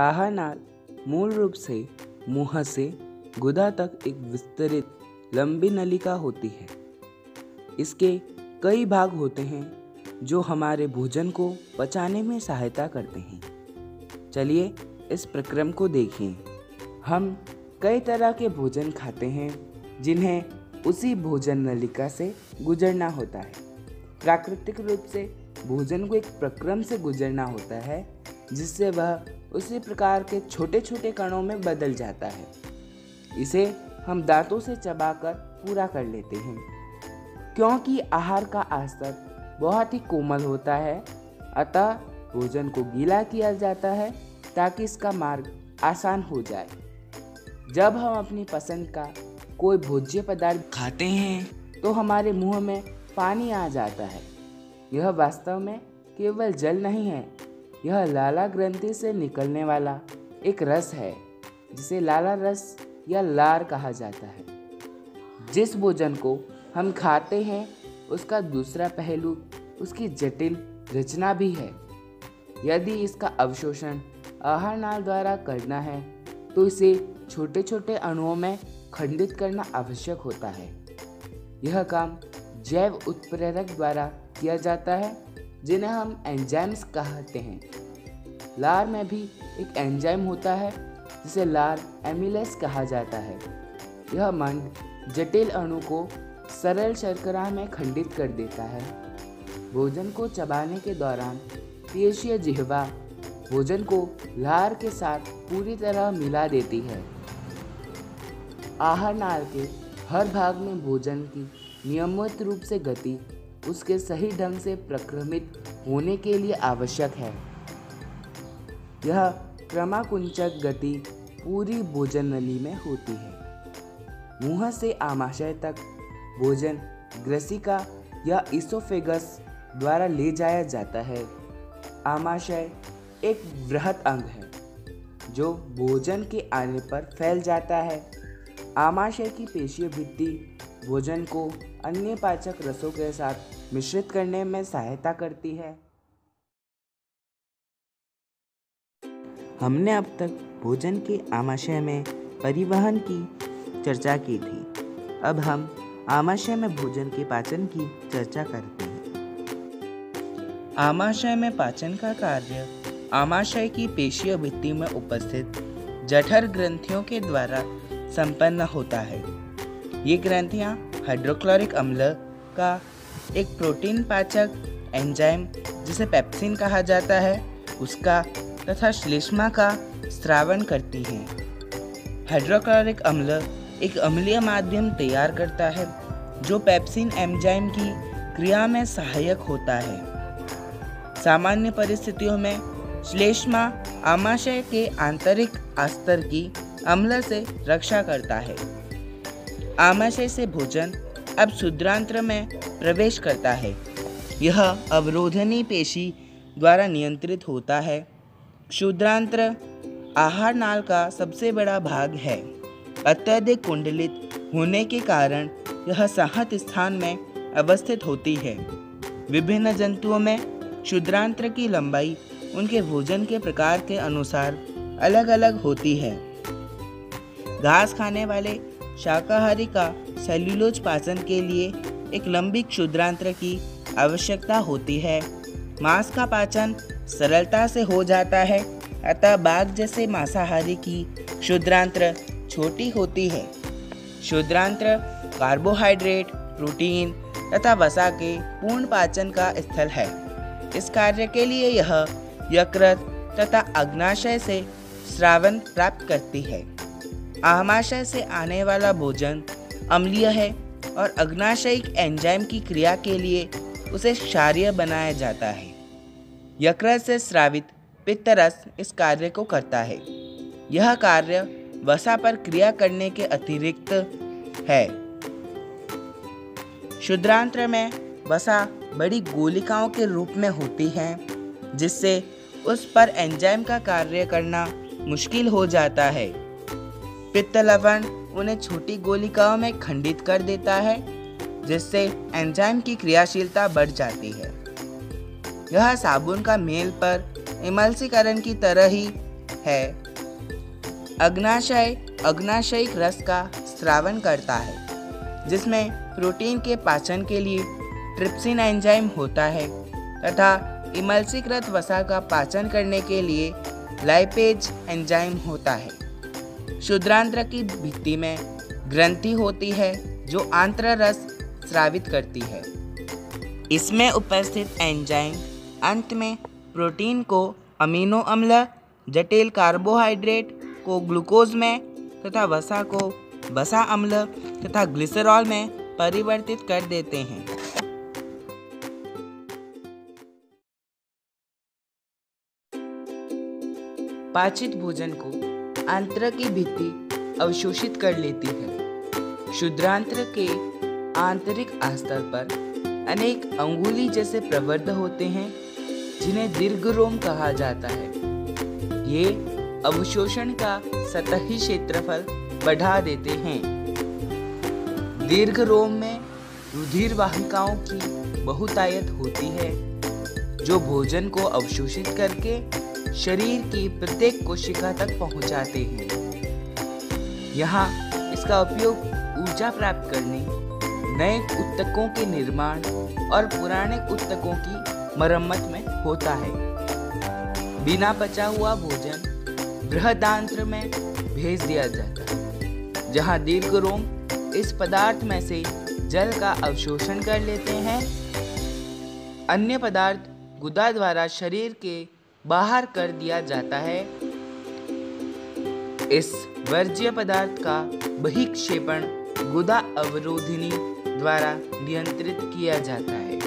आहार नाल मूल रूप से मुंह से गुदा तक एक विस्तृत लंबी नलिका होती है। इसके कई भाग होते हैं जो हमारे भोजन को पचाने में सहायता करते हैं। चलिए इस प्रक्रम को देखें। हम कई तरह के भोजन खाते हैं जिन्हें उसी भोजन नलिका से गुजरना होता है। प्राकृतिक रूप से भोजन को एक प्रक्रम से गुजरना होता है जिससे वह उसी प्रकार के छोटे छोटे कणों में बदल जाता है। इसे हम दांतों से चबाकर पूरा कर लेते हैं। क्योंकि आहार का आस्तर बहुत ही कोमल होता है, अतः भोजन को गीला किया जाता है ताकि इसका मार्ग आसान हो जाए। जब हम अपनी पसंद का कोई भोज्य पदार्थ खाते हैं तो हमारे मुंह में पानी आ जाता है। यह वास्तव में केवल जल नहीं है, यह लाला ग्रंथि से निकलने वाला एक रस है जिसे लाला रस या लार कहा जाता है। जिस भोजन को हम खाते हैं उसका दूसरा पहलू उसकी जटिल रचना भी है। यदि इसका अवशोषण आहार नाल द्वारा करना है तो इसे छोटे छोटे अणुओं में खंडित करना आवश्यक होता है। यह काम जैव उत्प्रेरक द्वारा किया जाता है जिन्हें हम एंजाइम्स कहते हैं। लार में भी एक एंजाइम होता है जिसे लार एमिलेस कहा जाता है। यह मंद जटिल अणु को सरल शर्करा में खंडित कर देता है। भोजन को चबाने के दौरान पेशीय जिह्वा भोजन को लार के साथ पूरी तरह मिला देती है। आहार नाल के हर भाग में भोजन की नियमित रूप से गति उसके सही ढंग से प्रक्रमित होने के लिए आवश्यक है। यह क्रमाकुंचक गति पूरी भोजन नली में होती है। मुंह से आमाशय तक भोजन ग्रसिका या इसोफेगस द्वारा ले जाया जाता है। आमाशय एक वृहत अंग है जो भोजन के आने पर फैल जाता है। आमाशय की पेशीय भित्ति भोजन को अन्य पाचक रसों के साथ मिश्रित करने में सहायता करती है। हमने अब तक भोजन के आमाशय में परिवहन की चर्चा की थी। अब हम आमाशय में भोजन के पाचन की चर्चा करते हैं। आमाशय में पाचन का कार्य आमाशय की पेशीय भित्ति में उपस्थित जठर ग्रंथियों के द्वारा संपन्न होता है। ये ग्रंथियां हाइड्रोक्लोरिक अम्ल का एक प्रोटीन पाचक एंजाइम जिसे पेप्सिन कहा जाता है उसका तथा श्लेष्मा का स्रावन करती हैं। हाइड्रोक्लोरिक अम्ल एक अम्लीय माध्यम तैयार करता है जो पेप्सिन एंजाइम की क्रिया में सहायक होता है। सामान्य परिस्थितियों में श्लेष्मा आमाशय के आंतरिक अस्तर की अम्ल से रक्षा करता है। आमाशय से भोजन अब क्षुद्रांत्र में प्रवेश करता है। यह अवरोधनी पेशी द्वारा नियंत्रित होता है। क्षुद्रांत्र आहार नाल का सबसे बड़ा भाग है। अत्यधिक कुंडलित होने के कारण यह संहत स्थान में अवस्थित होती है। विभिन्न जंतुओं में क्षुद्रांत्र की लंबाई उनके भोजन के प्रकार के अनुसार अलग अलग होती है। घास खाने वाले शाकाहारी का सेल्यूलोज पाचन के लिए एक लंबी क्षुद्रांत्र की आवश्यकता होती है। मांस का पाचन सरलता से हो जाता है, अतः बाघ जैसे मांसाहारी की क्षुद्रांत्र छोटी होती है। क्षुद्रांत्र कार्बोहाइड्रेट, प्रोटीन तथा वसा के पूर्ण पाचन का स्थल है। इस कार्य के लिए यह यकृत तथा अग्नाशय से स्रावन प्राप्त करती है। आमाशय से आने वाला भोजन अम्लीय है और अग्नाशयिक एंजाइम की क्रिया के लिए उसे क्षारीय बनाया जाता है। यकृत से स्रावित पित्तरस इस कार्य को करता है। यह कार्य वसा पर क्रिया करने के अतिरिक्त है। क्षुद्रांत्र में वसा बड़ी गोलिकाओं के रूप में होती है जिससे उस पर एंजाइम का कार्य करना मुश्किल हो जाता है। पित्त लवण उन्हें छोटी गोलिकाओं में खंडित कर देता है जिससे एंजाइम की क्रियाशीलता बढ़ जाती है। यह साबुन का मेल पर इमल्सीकरण की तरह ही है अग्नाशय अग्नाशयिक रस का स्रावन करता है, जिसमें प्रोटीन के पाचन के लिए ट्रिप्सिन एंजाइम होता है तथा इमल्सीकृत वसा का पाचन करने के लिए लाइपेज एंजाइम होता है। क्षुद्रांत्र की भित्ति में ग्रंथि होती है जो आंत्र रस स्रावित करती है। इसमें उपस्थित एंजाइम अंत में प्रोटीन को अमीनो अम्ल, जटिल कार्बोहाइड्रेट को ग्लूकोज में तथा वसा को वसा अम्ल तथा ग्लिसरॉल में परिवर्तित कर देते हैं। पाचित भोजन को आंत्र की भित्ति अवशोषित कर लेती है। क्षुद्रांत्र के आंतरिक अस्तर पर अनेक अंगुली जैसे प्रवर्ध होते हैं जिन्हें दीर्घरोम कहा जाता है। ये अवशोषण का सतही क्षेत्रफल बढ़ा देते हैं। दीर्घरोम में रुधिर वाहिकाओं की बहुतायत होती है जो भोजन को अवशोषित करके शरीर की प्रत्येक कोशिका तक पहुंचाते हैं। यहाँ इसका उपयोग ऊर्जा प्राप्त करने, नए ऊतकों के निर्माण और पुराने ऊतकों की मरम्मत में होता है। बिना पचा हुआ भोजन बृहदांत्र में भेज दिया जाता है, जहाँ दीर्घरोम इस पदार्थ में से जल का अवशोषण कर लेते हैं। अन्य पदार्थ गुदा द्वारा शरीर के बाहर कर दिया जाता है। इस वर्ज्य पदार्थ का बहिक्षेपण गुदा अवरोधिनी द्वारा नियंत्रित किया जाता है।